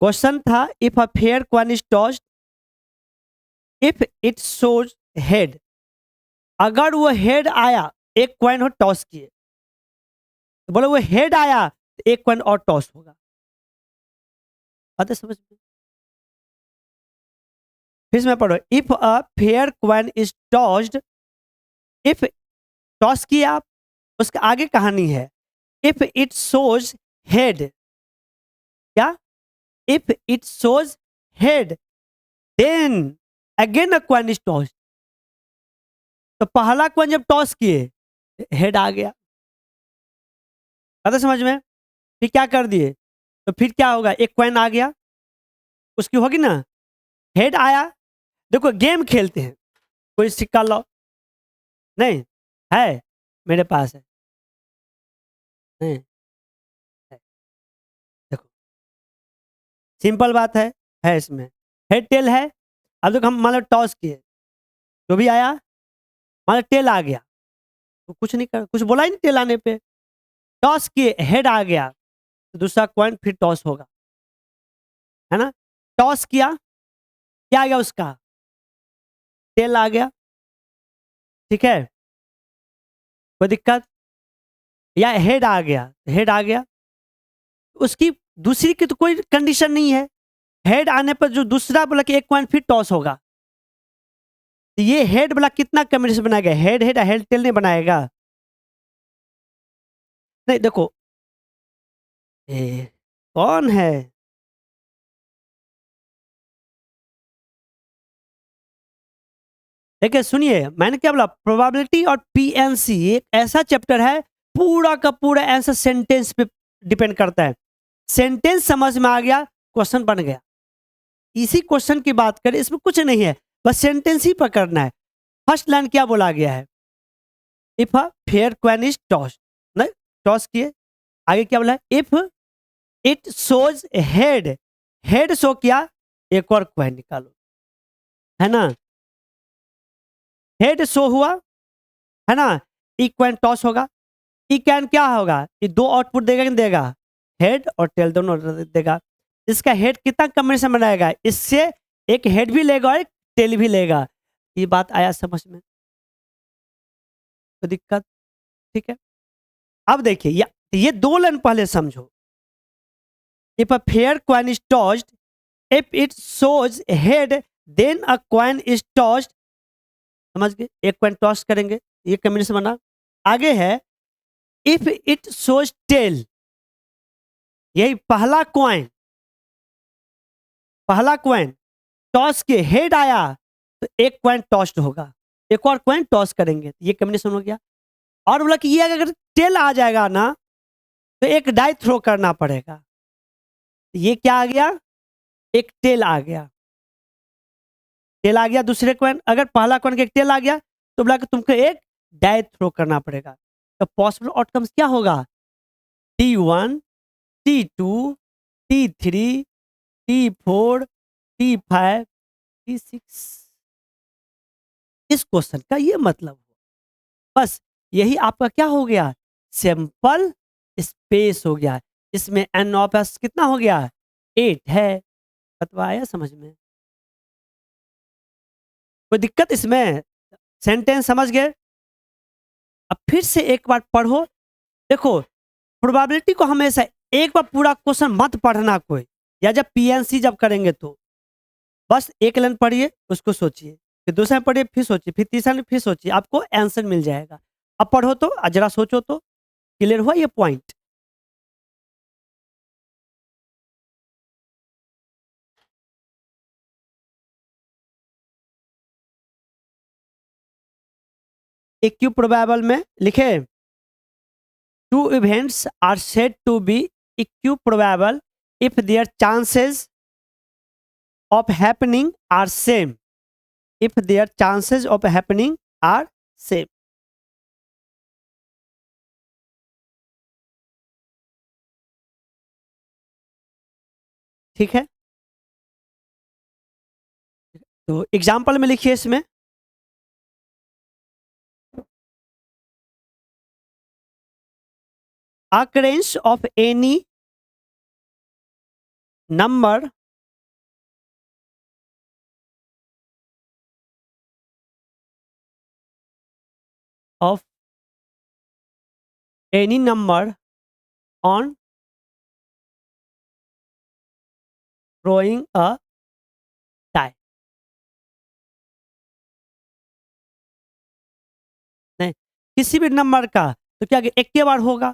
Question था if a fair coin is tossed, if it shows head, अगर वो head आया, एक कॉइन हो टॉस किए, तो बोलो वो हेड आया तो एक कॉइन और टॉस होगा। आते समझ में? फिर से मैं पढ़ो, if a fair coin is tossed, if toss किया आप, उसके आगे कहानी है, इफ इट शोज हेड, क्या, if it shows head then again a coin is tossed. तो पहला कॉइन जब टॉस किए हेड आ गया, आते समझ में? फिर क्या कर दिए, तो फिर क्या होगा, एक कॉइन आ गया, उसकी होगी ना, हेड आया। देखो गेम खेलते हैं, कोई सिक्का लाओ, नहीं है, मेरे पास है, नहीं है। देखो सिंपल बात है इसमें, हेड टेल है। अब देखो हम मान लो टॉस किए, जो भी आया, मान लो टेल आ गया, तो कुछ नहीं कर, कुछ बोला ही नहीं टेल आने पे, टॉस किए हेड आ गया, तो दूसरा कॉइन फिर टॉस होगा, है ना। टॉस किया, क्या आ गया उसका, टेल आ गया, ठीक है, कोई दिक्कत, या हेड आ गया, हेड आ गया, उसकी दूसरी की तो कोई कंडीशन नहीं है, हेड आने पर जो दूसरा बोला कि एक कॉइन फिर टॉस होगा, तो ये हेड वाला कितना कॉम्बिनेशन बनाएगा, हेड हेड हेड टेल नहीं बनाएगा। नहीं देखो, ए, कौन है, देखिए सुनिए मैंने क्या बोला, प्रोबेबिलिटी और पीएनसी एक ऐसा चैप्टर है, पूरा का पूरा ऐसा सेंटेंस पे डिपेंड करता है। सेंटेंस समझ में आ गया, क्वेश्चन बन गया। इसी क्वेश्चन की बात करें, इसमें कुछ नहीं है, बस सेंटेंस ही पकड़ना है। फर्स्ट लाइन क्या बोला गया है, if a fair coin is toss, नहीं टॉस किए, आगे क्या बोला है, if it shows head, head show किया, एक और क्वेन निकालो, है ना, हेड शो हुआ, है ना, इक्वेन टॉस होगा, इक्वेन क्या होगा, ये दो आउटपुट देगा कि नहीं देगा, हेड और टेल दोनों देगा। इसका हेड कितना कॉम्बिनेशन बनाएगा, इससे एक हेड भी लेगा और एक टेल भी लेगा। ये बात आया समझ में, तो दिक्कत, ठीक है। अब देखिए ये दो लाइन पहले समझो, if a fair coin is tossed, if it shows head then a coin is tossed, समझ गए, एक क्वाइन टॉस करेंगे, ये कॉम्बिनेशन बना। आगे है इफ इट शोज टेल, यही पहला क्वाइन, पहला क्वाइन टॉस के हेड आया, तो एक क्वाइन टॉस्ड होगा, एक और क्वाइन टॉस करेंगे, ये कॉम्बिनेशन हो गया। और बोला कि ये अगर टेल आ जाएगा ना, तो एक डाई थ्रो करना पड़ेगा, ये क्या आ गया, एक टेल आ गया, टेल आ गया दूसरे क्वाइन, अगर पहला क्वाइन का एक टेल आ गया, तो बोला कि तुमको एक डाई थ्रो करना पड़ेगा। तो पॉसिबल आउटकम्स क्या होगा, T1, T2, T3, T4, T5, T6। इस क्वेश्चन का ये मतलब हो, बस यही आपका क्या हो गया, सिंपल स्पेस हो गया। इसमें एन ऑफ एस कितना हो गया, 8 है। बतवा आया समझ में, कोई दिक्कत इसमें, सेंटेंस समझ गए। अब फिर से एक बार पढ़ो, देखो प्रोबेबिलिटी को हमेशा एक बार पूरा क्वेश्चन मत पढ़ना कोई, या जब पीएनसी जब करेंगे तो बस एक लाइन पढ़िए, उसको सोचिए, फिर दूसरा में पढ़िए, फिर सोचिए, फिर तीसरा में फिर सोचिए, आपको आंसर मिल जाएगा। अब पढ़ो तो जरा सोचो तो, क्लियर हुआ ये पॉइंट। इक्यू प्रोबेबल में लिखे, two events are said to be equiprobable if their chances of happening are same, if their chances of happening are same. ठीक है, तो एग्जाम्पल में लिखिए इसमें, occurrence of any number of any number on throwing a die। नहीं, किसी भी number का तो क्या एक के बार होगा,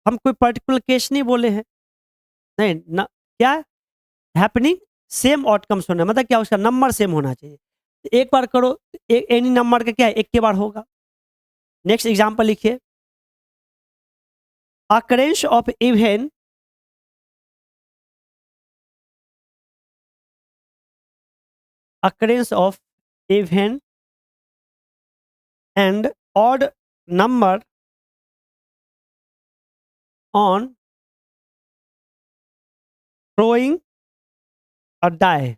हम कोई पर्टिकुलर केस नहीं बोले हैं। नहीं न, क्या हैपनिंग सेम आउटकम्स होना, मतलब क्या उसका नंबर सेम होना चाहिए। एक बार करो, एनी नंबर का क्या है, एक के बार होगा। नेक्स्ट एग्जांपल लिखिए, occurrence of even occurrence of even and odd number on throwing a die।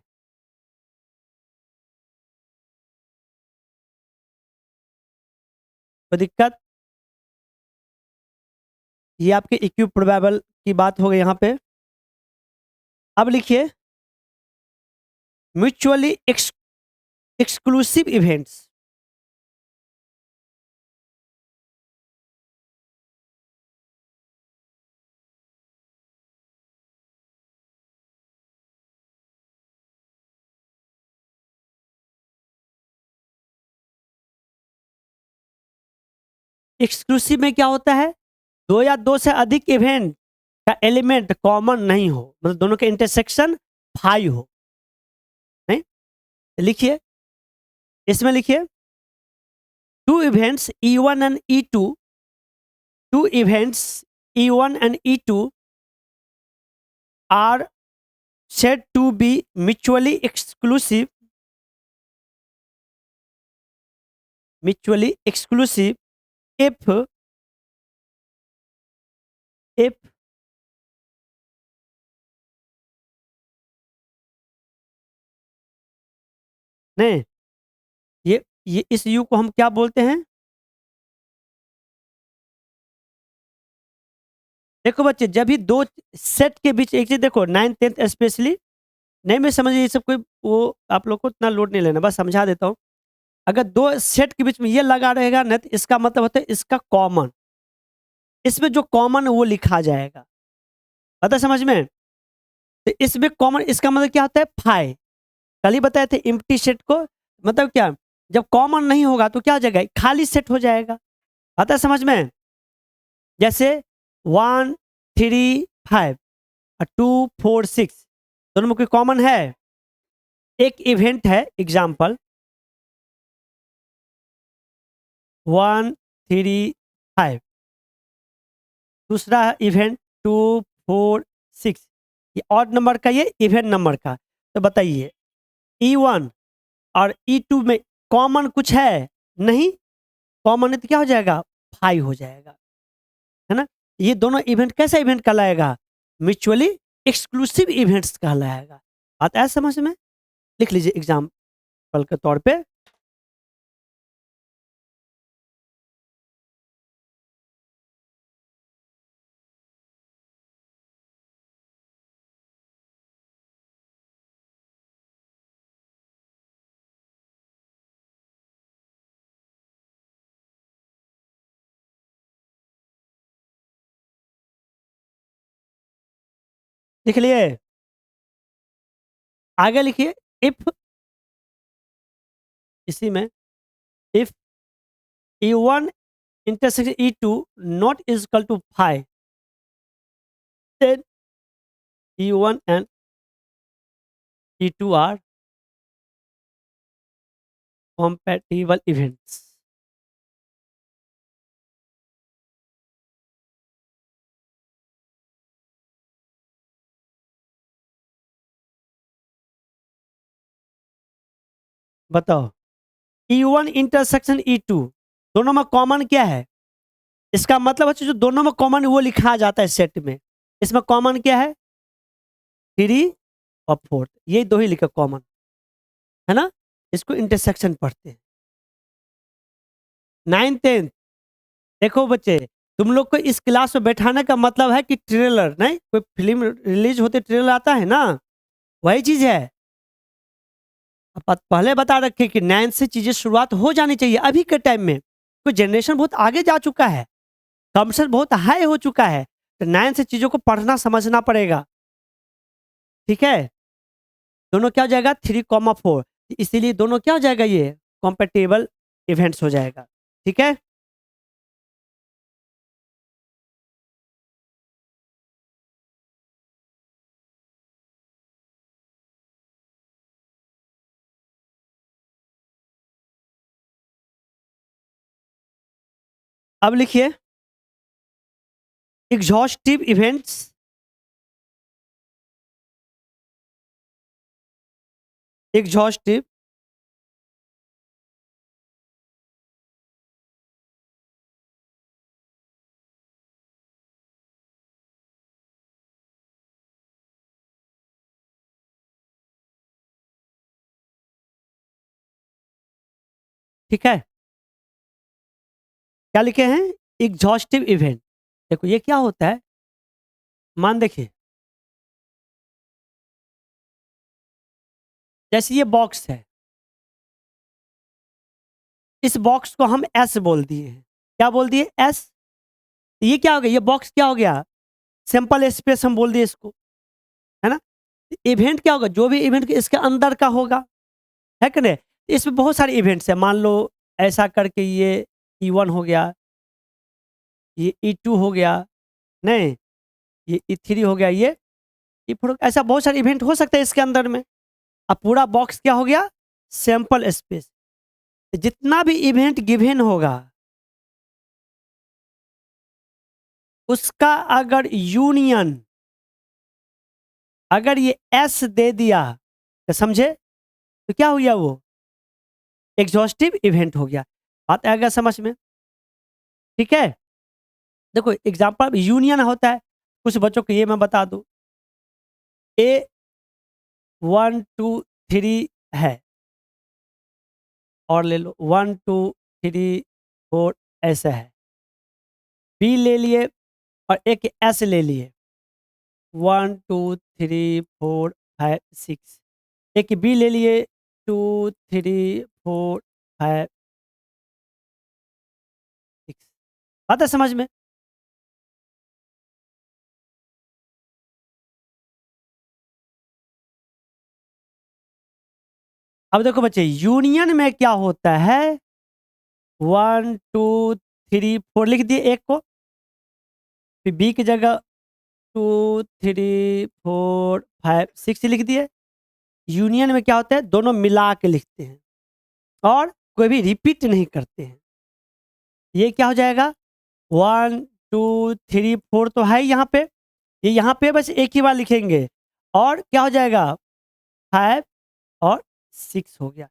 कोई दिक्कत? ये आपके इक्यू प्रोबेबल की बात हो गई यहाँ पे। अब लिखिए म्यूचुअली एक्सक्लूसिव इवेंट्स। एक्सक्लूसिव में क्या होता है, दो या दो से अधिक इवेंट का एलिमेंट कॉमन नहीं हो, मतलब दोनों के इंटरसेक्शन 5 हो। नहीं, लिखिए, इसमें लिखिए two events E1 and E2, two events E1 and E2 are said to be mutually exclusive if नहीं, ये इस यू को हम क्या बोलते हैं, देखो बच्चे, जब भी दो सेट के बीच एक चीज देखो, 9th 10th स्पेशली नहीं में समझिए, ये सब कोई वो आप लोग को इतना लोड नहीं लेना, बस समझा देता हूँ। अगर दो सेट के बीच में ये लगा रहेगा ना, तो इसका मतलब होता है इसका कॉमन, इसमें जो कॉमन वो लिखा जाएगा। पता समझ में? तो इसमें कॉमन, इसका मतलब क्या होता है, फाई। कल ही बताए थे एम्प्टी सेट को, मतलब क्या, जब कॉमन नहीं होगा तो क्या हो जाएगा, खाली सेट हो जाएगा। आता है समझ में? जैसे 1 3 5 और 2 4 6 दोनों में कोई कॉमन है, एक इवेंट है एग्जाम्पल 1 3 5, दूसरा इवेंट 2 4 6, ये ऑड नंबर का, ये इवेंट नंबर का। तो बताइए E1 और E2 में कॉमन कुछ है? नहीं, कॉमन है तो क्या हो जाएगा, 5 हो जाएगा, है ना। ये दोनों इवेंट कैसा इवेंट कहलाएगा, म्यूचुअली एक्सक्लूसिव इवेंट्स कहलाएगा। बात ऐसा समझ में? लिख लीजिए एग्जाम्पल के तौर पे, लिख लिए, आगे लिखिए, इफ, इसी में if E1 intersection E2 not is equal to 5, then E1 and E2 are compatible events। बताओ, E1 इंटरसेक्शन E2 दोनों में कॉमन क्या है, इसका मतलब है जो दोनों में कॉमन वो लिखा जाता है सेट में। इसमें कॉमन क्या है, 3 और 4, ये दो ही लिखा कॉमन, है ना। इसको इंटरसेक्शन पढ़ते हैं। 9th 10th देखो बच्चे, तुम लोग को इस क्लास में बैठाने का मतलब है कि ट्रेलर नहीं, कोई फिल्म रिलीज होते ट्रेलर आता है ना, वही चीज है। पहले बता रखे कि 9 से चीजें शुरुआत हो जानी चाहिए अभी के टाइम में। कोई जनरेशन बहुत आगे जा चुका है, कंप्यूटर बहुत हाई हो चुका है, तो 9 से चीजों को पढ़ना समझना पड़ेगा। ठीक है, दोनों क्या हो जाएगा 3,4, इसीलिए दोनों क्या हो जाएगा, ये कॉम्पेटेबल इवेंट्स हो जाएगा। ठीक है, अब लिखिए एग्जॉस्टिव इवेंट्स। एग्जॉस्टिव ठीक है, क्या लिखे हैं एग्जॉस्टिव इवेंट। देखो ये क्या होता है, मान देखिए जैसे ये बॉक्स है, इस बॉक्स को हम एस बोल दिए हैं। क्या बोल दिए, एस। ये क्या हो गया, ये बॉक्स क्या हो गया, सिंपल स्पेस हम बोल दिए इसको, है ना। इवेंट क्या होगा, जो भी इवेंट इसके अंदर का होगा, है कि नहीं। इसमें बहुत सारे इवेंट्स है, मान लो ऐसा करके ये E1 हो गया, ये E2 हो गया, नहीं ये E3 हो गया, ये E4, ऐसा बहुत सारे इवेंट हो सकते हैं इसके अंदर में। अब पूरा बॉक्स क्या हो गया, सैंपल स्पेस। जितना भी इवेंट गिवन होगा उसका अगर यूनियन, अगर ये एस दे दिया तो समझे, तो क्या हो गया, वो एग्जॉस्टिव इवेंट हो गया। बात आ गया समझ में। ठीक है, देखो एग्जांपल यूनियन होता है, कुछ बच्चों को ये मैं बता दूं, ए 1 2 3 है, और ले लो 1 2 3 4 ऐसा है, बी ले लिए और एक एस ले लिए, 1 2 3 4 5 6, एक बी ले लिए, 2 3 4 5 6। बात है समझ में। अब देखो बच्चे यूनियन में क्या होता है, 1 2 3 4 लिख दिए एक को, फिर बी की जगह 2 3 4 5 6 लिख दिए। यूनियन में क्या होता है, दोनों मिला के लिखते हैं और कोई भी रिपीट नहीं करते हैं। ये क्या हो जाएगा, 1 2 3 4 तो है यहाँ पे, ये यहाँ पे बस एक ही बार लिखेंगे, और क्या हो जाएगा 5 और 6 हो गया।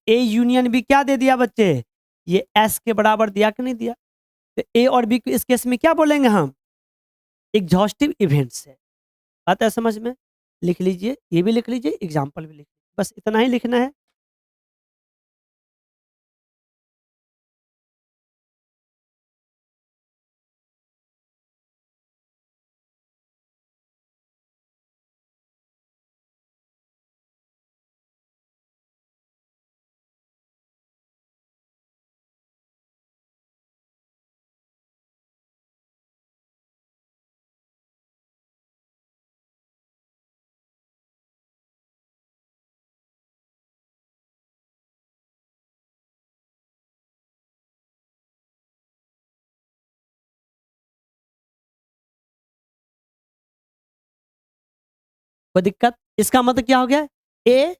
ए यूनियन बी क्या दे दिया बच्चे, ये एस के बराबर दिया कि नहीं दिया। तो ए और बी को इस केस में क्या बोलेंगे हम, एग्जॉस्टिव इवेंट्स है। बात है समझ में। लिख लीजिए, ये भी लिख लीजिए, एग्जाम्पल भी लिख लीजिए, बस इतना ही लिखना है। कोई दिक्कत, इसका मतलब क्या हो गया, ए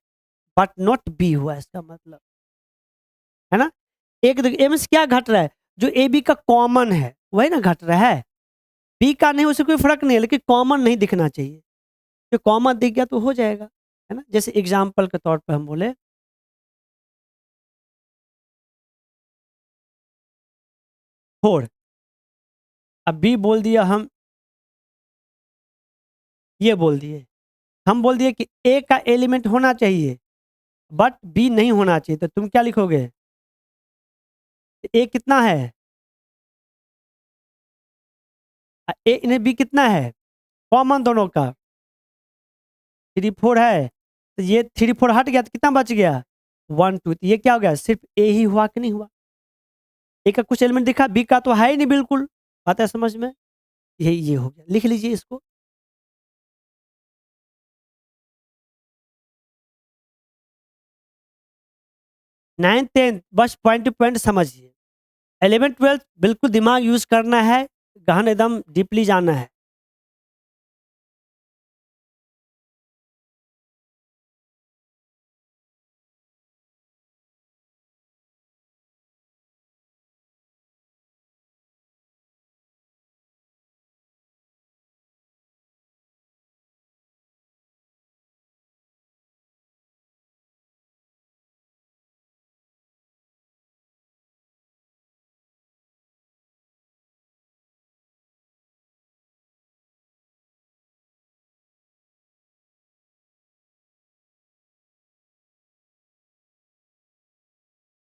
बट नॉट बी हुआ इसका मतलब, है ना। एक देखिए ए में से क्या घट रहा है, जो ए बी का कॉमन है वही ना घट रहा है, बी का नहीं, उससे कोई फर्क नहीं है, लेकिन कॉमन नहीं दिखना चाहिए। जो कॉमन दिख गया तो हो जाएगा, है ना। जैसे एग्जाम्पल के तौर पर हम बोले 4, अब बी बोल दिया हम, ये बोल दिए, हम बोल दिए कि ए का एलिमेंट होना चाहिए बट बी नहीं होना चाहिए, तो तुम क्या लिखोगे, ए कितना है, ए इन्हें बी कितना है, कॉमन दोनों का 3 4 है, तो ये 3 4 हट गया तो कितना बच गया 1 2, तो ये क्या हो गया, सिर्फ ए ही हुआ कि नहीं हुआ। ए का कुछ एलिमेंट दिखा, बी का तो है ही नहीं बिल्कुल। आता है समझ में, ये हो गया, लिख लीजिए इसको। 9th 10th बस पॉइंट टू पॉइंट समझिए। 11th 12th बिल्कुल दिमाग यूज करना है, गहन एकदम डीपली जाना है।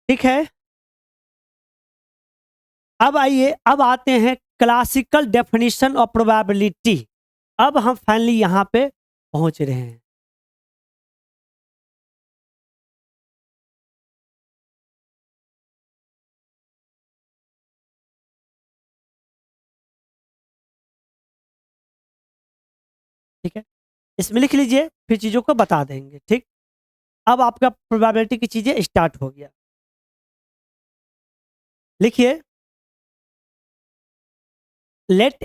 ठीक है, अब आइए, अब आते हैं क्लासिकल डेफिनेशन ऑफ प्रोबेबिलिटी। अब हम फाइनली यहां पे पहुंच रहे हैं। ठीक है, इसमें लिख लीजिए, फिर चीजों को बता देंगे। ठीक, अब आपका प्रोबेबिलिटी की चीजें स्टार्ट हो गया। लिखिए, लेट,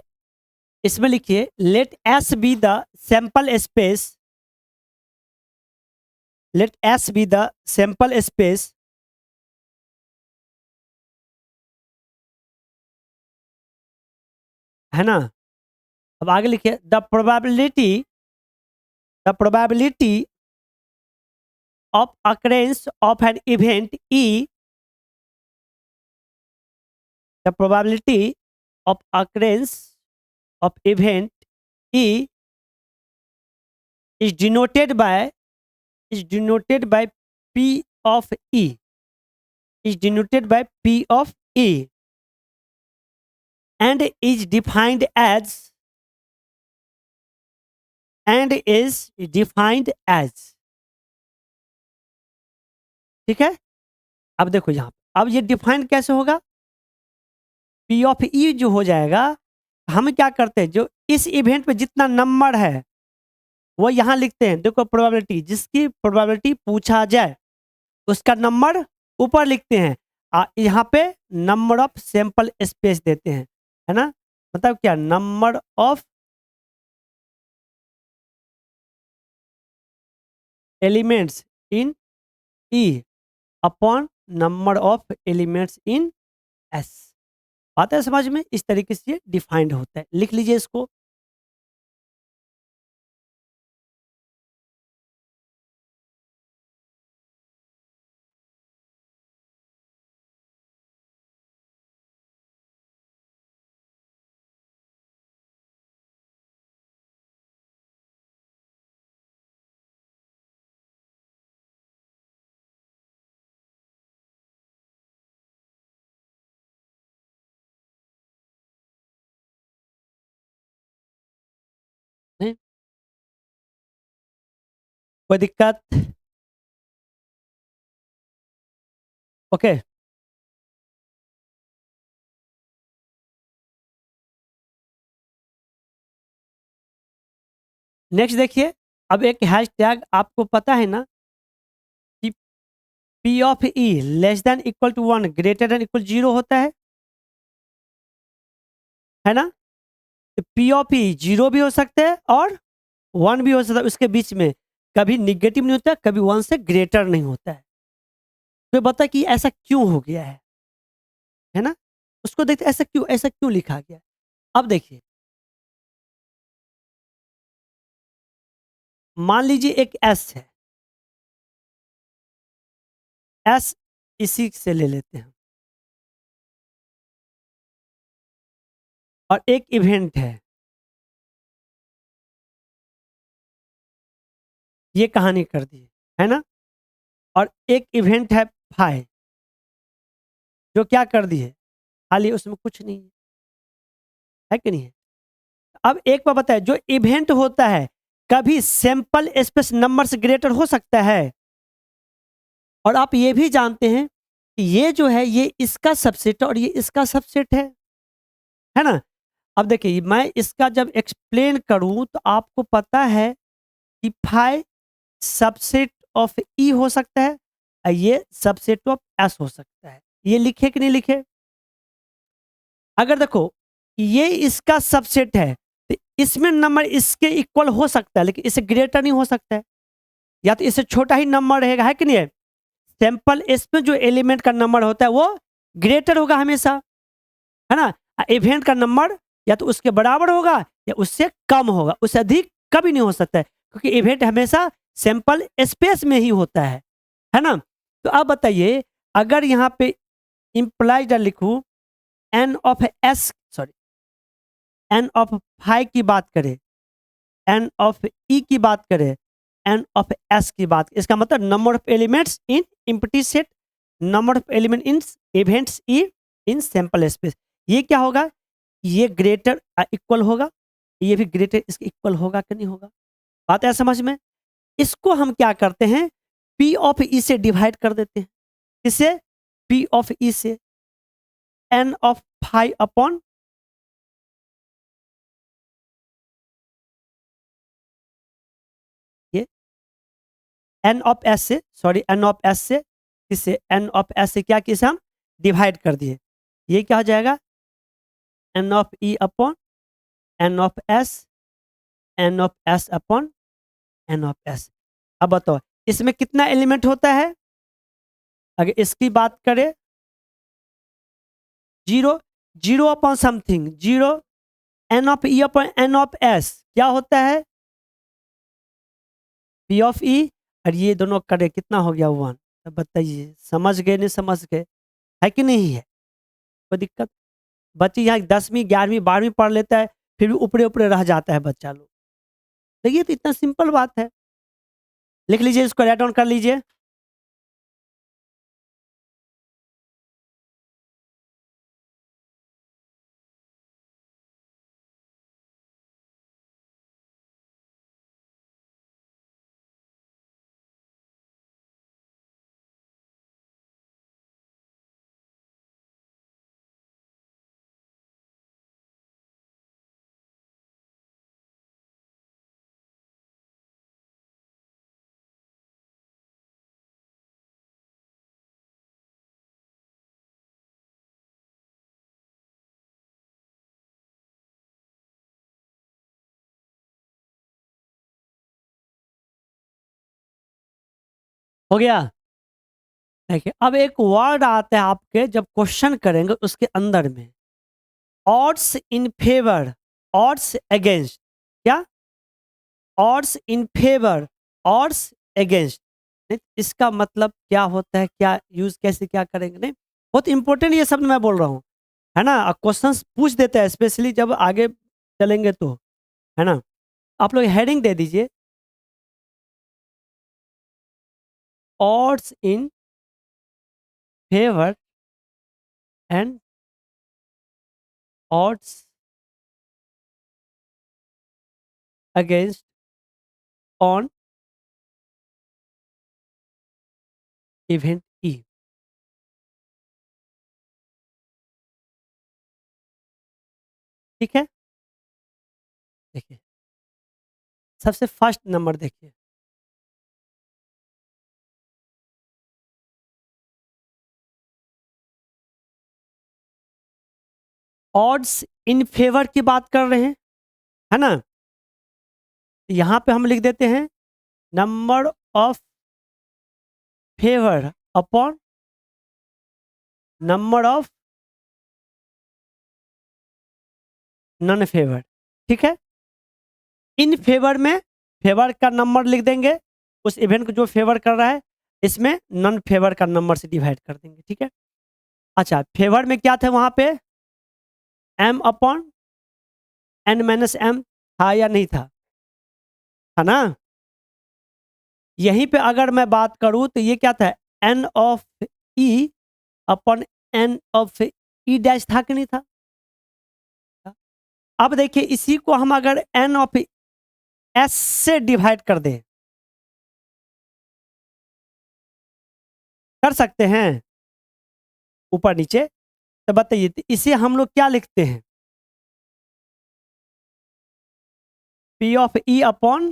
इसमें लिखिए let S be the sample space, let S be the sample space है ना। अब आगे लिखिए the probability of occurrence of an event E, the probability of occurrence of event E is denoted by, is denoted by P of E, is denoted by P of E, and is defined as, and is defined as। ठीक है, अब देखो यहां, अब ये defined कैसे होगा, P of E जो हो जाएगा, हम क्या करते हैं, जो इस इवेंट पे जितना नंबर है वो यहां लिखते हैं। देखो प्रोबेबिलिटी, जिसकी प्रोबेबिलिटी पूछा जाए उसका नंबर ऊपर लिखते हैं, यहाँ पे नंबर ऑफ सैंपल स्पेस देते हैं, है ना। मतलब क्या, number of elements in E upon number of elements in S. बात है समझ में, इस तरीके से डिफाइंड होता है, लिख लीजिए इसको। नहीं? कोई दिक्कत? ओके, नेक्स्ट देखिए, अब एक हैश टैग आपको पता है ना कि P of E less than equal to 1 greater than equal 0 होता है ना। तो पी ऑफ ई 0 भी हो सकते हैं और 1 भी हो सकता है, उसके बीच में कभी निगेटिव नहीं होता, कभी 1 से ग्रेटर नहीं होता है। तो बता कि ऐसा क्यों हो गया है ना। उसको देखते ऐसा क्यों लिखा गया। अब देखिए, मान लीजिए एक एस है, एस इसी से ले लेते हैं, और एक इवेंट है, ये कहानी कर दी है ना। और एक इवेंट है फाइ, जो क्या कर दी है, खाली उसमें कुछ नहीं है कि नहीं है। अब एक बार बताए, जो इवेंट होता है कभी सैंपल स्पेस नंबर से ग्रेटर हो सकता है। और आप ये भी जानते हैं कि ये जो है ये इसका सबसेट है और ये इसका सबसेट है ना। अब देखिए मैं इसका जब एक्सप्लेन करूं तो आपको पता है कि फाई सबसेट ऑफ ई हो सकता है और ये सबसेट ऑफ एस हो सकता है। ये लिखे कि नहीं लिखे? अगर देखो ये इसका सबसेट है तो इसमें नंबर इसके इक्वल हो सकता है लेकिन इससे ग्रेटर नहीं हो सकता है, या तो इससे छोटा ही नंबर रहेगा, है कि नहीं है? सैंपल इसमें जो एलिमेंट का नंबर होता है वो ग्रेटर होगा हमेशा, है ना। इवेंट का नंबर या तो उसके बराबर होगा या उससे कम होगा, उससे अधिक कभी नहीं हो सकता है क्योंकि इवेंट हमेशा सैंपल स्पेस में ही होता है ना। तो अब बताइए अगर यहाँ पे इंप्लाइड लिखूं N of S, sorry N of five की बात करें, एन ऑफ ई की बात करें, एन ऑफ एस की बात, इसका मतलब number of elements in empty set, number of element in events E in sample space, ये क्या होगा? ये ग्रेटर इक्वल होगा, ये भी ग्रेटर इसके इक्वल होगा कि नहीं होगा? बात है समझ में? इसको हम क्या करते हैं, पी ऑफ ई से डिवाइड कर देते हैं। किससे? पी ऑफ ई से, एन ऑफ फाइव अपॉन ये एन ऑफ एस से, सॉरी एन ऑफ एस से, किससे? एन ऑफ एस से क्या किसे हम डिवाइड कर दिए, ये क्या हो जाएगा? N of E upon N of S, N of S upon N of S. अब बताओ इसमें कितना एलिमेंट होता है? अगर इसकी बात करें zero, zero upon something zero, N of E upon N of S क्या होता है? पी ऑफ ई, और ये दोनों करे कितना हो गया? वन। अब बताइए समझ गए नहीं समझ गए, है कि नहीं है? कोई दिक्कत? बच्चे यहाँ 10वीं 11वीं 12वीं पढ़ लेता है फिर भी ऊपरे ऊपरे रह जाता है बच्चा लोग। देखिए तो इतना सिंपल बात है, लिख लीजिए इसको, राइट डाउन कर लीजिए। हो गया? देखिए अब एक वर्ड आता है आपके जब क्वेश्चन करेंगे उसके अंदर में, odds in favour, odds against, क्या? Odds in favour, odds against, इसका मतलब क्या होता है, क्या यूज कैसे क्या करेंगे? नहीं बहुत इंपॉर्टेंट ये शब्द मैं बोल रहा हूँ, है ना। क्वेश्चंस पूछ देते हैं स्पेशली जब आगे चलेंगे तो, है ना। आप लोग हेडिंग दे दीजिए, odds in favour and odds against on event E. ठीक है, देखिए सबसे फर्स्ट नंबर देखिए, ऑड्स इन फेवर की बात कर रहे हैं, है ना। यहाँ पे हम लिख देते हैं number of favour upon number of non favour. ठीक है, इन फेवर में फेवर का नंबर लिख देंगे, उस इवेंट को जो फेवर कर रहा है, इसमें नॉन फेवर का नंबर से डिवाइड कर देंगे। ठीक है, अच्छा फेवर में क्या था वहां पे? M upon N minus M था या नहीं था? था ना। यहीं पे अगर मैं बात करूं तो ये क्या था? N of E upon N of E dash था कि नहीं था? अब देखिए इसी को हम अगर एन ऑफ एस से डिवाइड कर दें, कर सकते हैं ऊपर नीचे, तो बताइए तो इसे हम लोग क्या लिखते हैं? P of E upon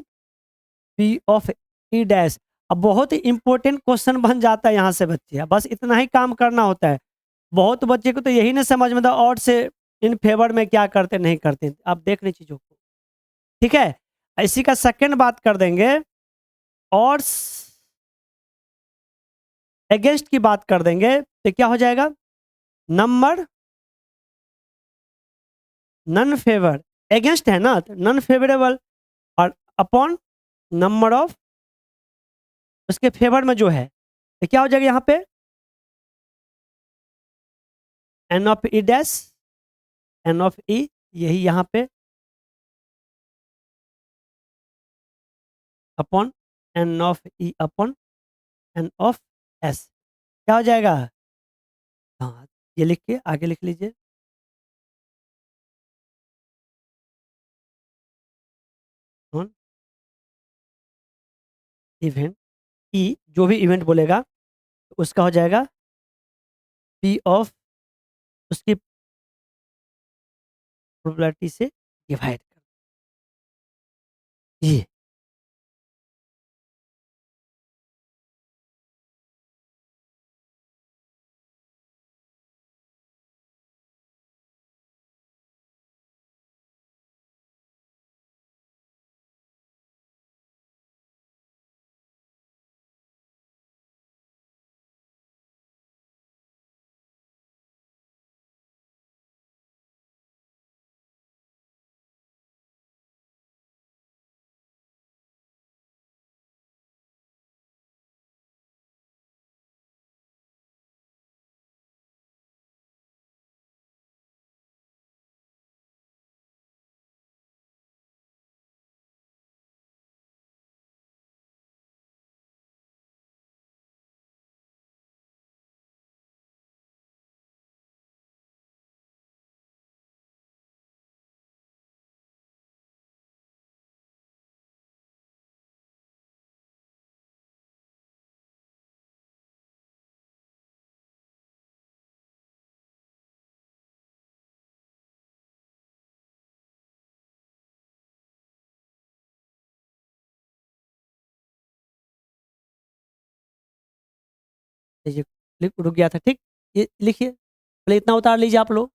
P of E dash. अब बहुत ही इंपॉर्टेंट क्वेश्चन बन जाता है यहाँ से बच्चे, बस इतना ही काम करना होता है। बहुत बच्चे को तो यही नहीं समझ में था और से इन फेवर में क्या करते नहीं करते, आप देख रहे चीजों को। ठीक है, इसी का सेकंड बात कर देंगे, और अगेंस्ट की बात कर देंगे तो क्या हो जाएगा? नंबर नन फेवर, अगेंस्ट है ना, नन फेवरेबल, और अपॉन नंबर ऑफ उसके फेवर में जो है, तो क्या हो जाएगा यहाँ पे? N of E dash, n of E, यही यहाँ पे upon N of E upon N of S, क्या हो जाएगा? हाँ, ये लिख के आगे लिख लीजिए। ऑन इवेंट ई, जो भी इवेंट बोलेगा उसका हो जाएगा पी ऑफ उसकी प्रोबेबिलिटी से डिवाइड कर, ये 2 ये रुक गया था, ठीक, ये लिखिए पहले, इतना उतार लीजिए आप लोग।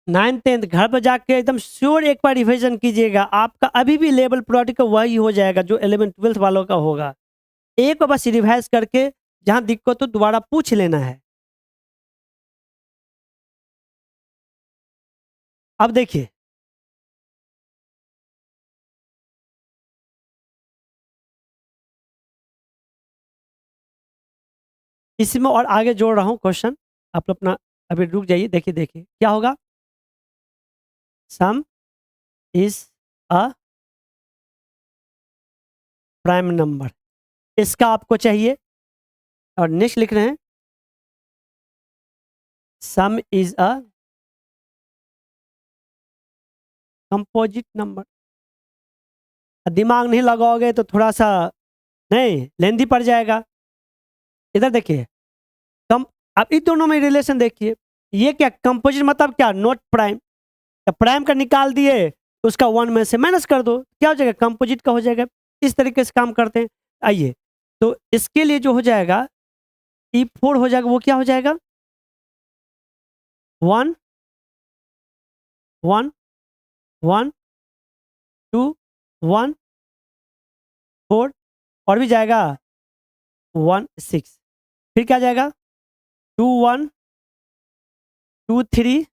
नाइन्थ टेंथ घर पर जाके एकदम श्योर एक बार रिवीजन कीजिएगा, आपका अभी भी लेवल प्रोडक्ट वही हो जाएगा जो 11th 12th वालों का होगा। एक बार बस रिवाइज करके जहां दिक्कत हो दोबारा पूछ लेना है। अब देखिए, इसमें और आगे जोड़ रहा हूं क्वेश्चन, आप लोग अपना अभी रुक जाइए, देखिए देखिए क्या होगा। सम इज अ प्राइम नंबर, इसका आपको चाहिए, और नेक्स्ट लिख रहे हैं सम इज अ कंपोजिट नंबर। दिमाग नहीं लगाओगे तो थोड़ा सा नहीं लेंदी पड़ जाएगा। इधर देखिए, कम, अब इन दोनों में रिलेशन देखिए, ये क्या कंपोजिट मतलब क्या, नॉट प्राइम। प्राइम का निकाल दिए, उसका 1 में से माइनस कर दो, क्या हो जाएगा, कंपोजिट का हो जाएगा। इस तरीके से काम करते हैं। आइए, तो इसके लिए जो हो जाएगा E4 हो जाएगा, वो क्या हो जाएगा, 1 1 1 2 1 4, और भी जाएगा 1 6, फिर क्या जाएगा 2 1 2 3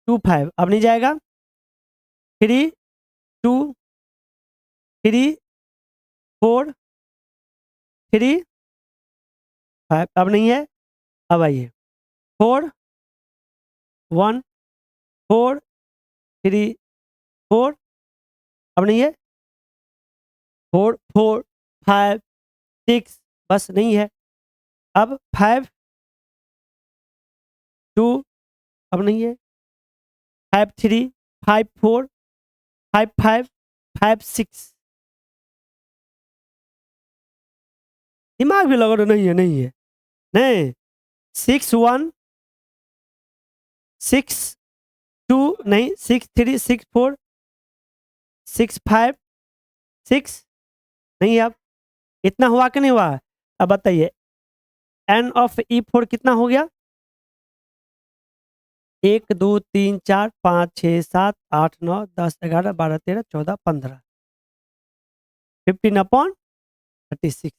2 5, अब नहीं जाएगा 3 2 3 4 3 5, अब नहीं है। अब आइए 4 1 4 3 4, अब नहीं है 4 4 5 6, बस नहीं है। अब 5 2, अब नहीं है 5 3 5 4 5 5 5 6, दिमाग भी लगा दो, नहीं है नहीं है, नहीं 6 1 6 2, नहीं 6 3 6 4 6 5 6, नहीं है। अब इतना हुआ कि नहीं हुआ, अब बताइए एन ऑफ E4 कितना हो गया, 1 2 3 4 5 6 7 8 9 10 11 12 13 14 15, 15/36,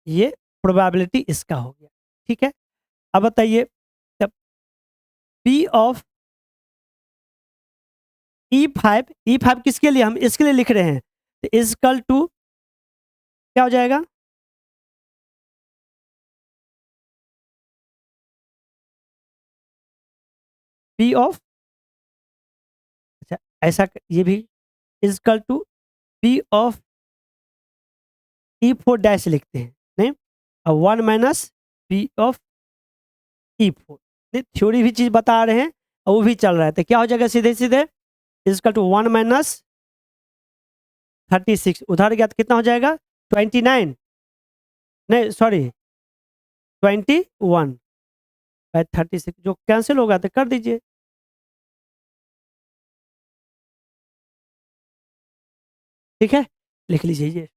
ये प्रोबेबिलिटी इसका हो गया। ठीक है, अब बताइए तब पी ऑफ E5 किसके लिए, हम इसके लिए लिख रहे हैं, तो इजकल टू क्या हो जाएगा, पी ऑफ, अच्छा ऐसा ये भी equal to P of E4 dash लिखते हैं, नहीं, अब 1 माइनस पी ऑफ E4, नहीं थ्योरी भी चीज बता रहे हैं और वो भी चल रहा है, तो क्या हो जाएगा सीधे सीधे इजकल टू 1 माइनस 36, उधर गया तो कितना हो जाएगा 29, नहीं सॉरी 21/36, जो कैंसिल होगा तो कर दीजिए। ठीक है, लिख लीजिए ये।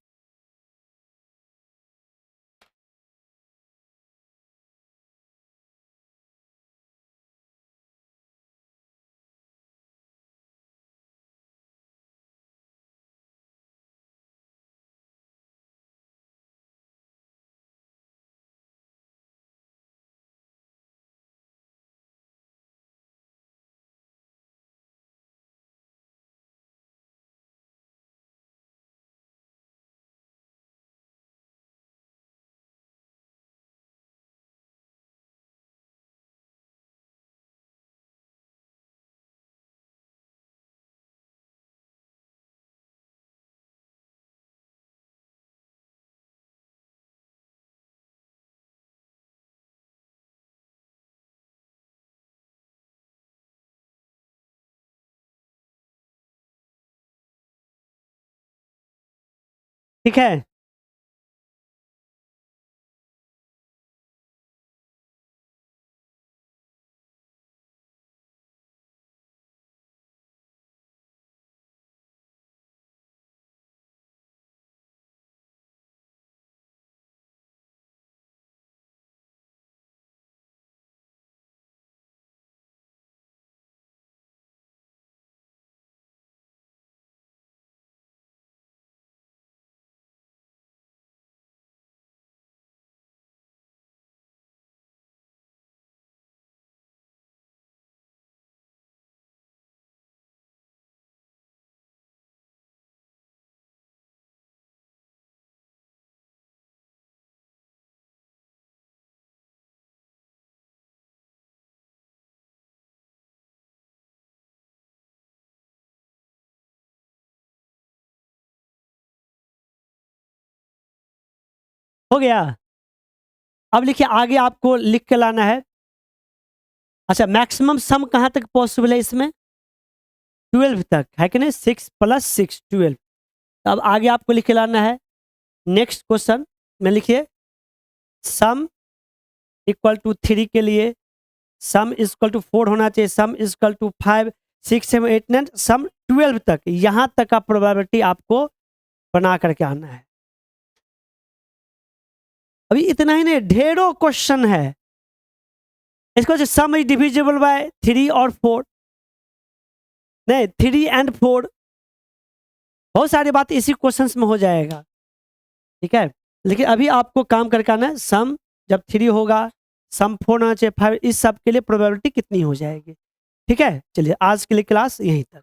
ठीक है, हो गया। अब लिखिए आगे आपको लिख के लाना है। अच्छा, मैक्सिमम सम कहाँ तक पॉसिबल है इसमें, 12 तक है कि नहीं, 6 + 6 12। अब आगे आपको लिख के लाना है नेक्स्ट क्वेश्चन में, लिखिए सम इक्वल टू 3 के लिए सम इक्वल टू 4 होना चाहिए, सम इक्वल टू 5, 6, 7, 8, 9, सम 12 तक, यहां तक का प्रोबेबिलिटी आपको बना करके आना है। अभी इतना ही नहीं, ढेरों क्वेश्चन है। इसको सम इज डिविजिबल बाय 3 और 4, नहीं 3 एंड 4, बहुत सारी बात इसी क्वेश्चंस में हो जाएगा, ठीक है। लेकिन अभी आपको काम करके आना है, सम जब 3 होगा, सम 4 होना चाहिए 5, इस सब के लिए प्रोबेबिलिटी कितनी हो जाएगी, ठीक है। चलिए आज के लिए क्लास यहीं तक।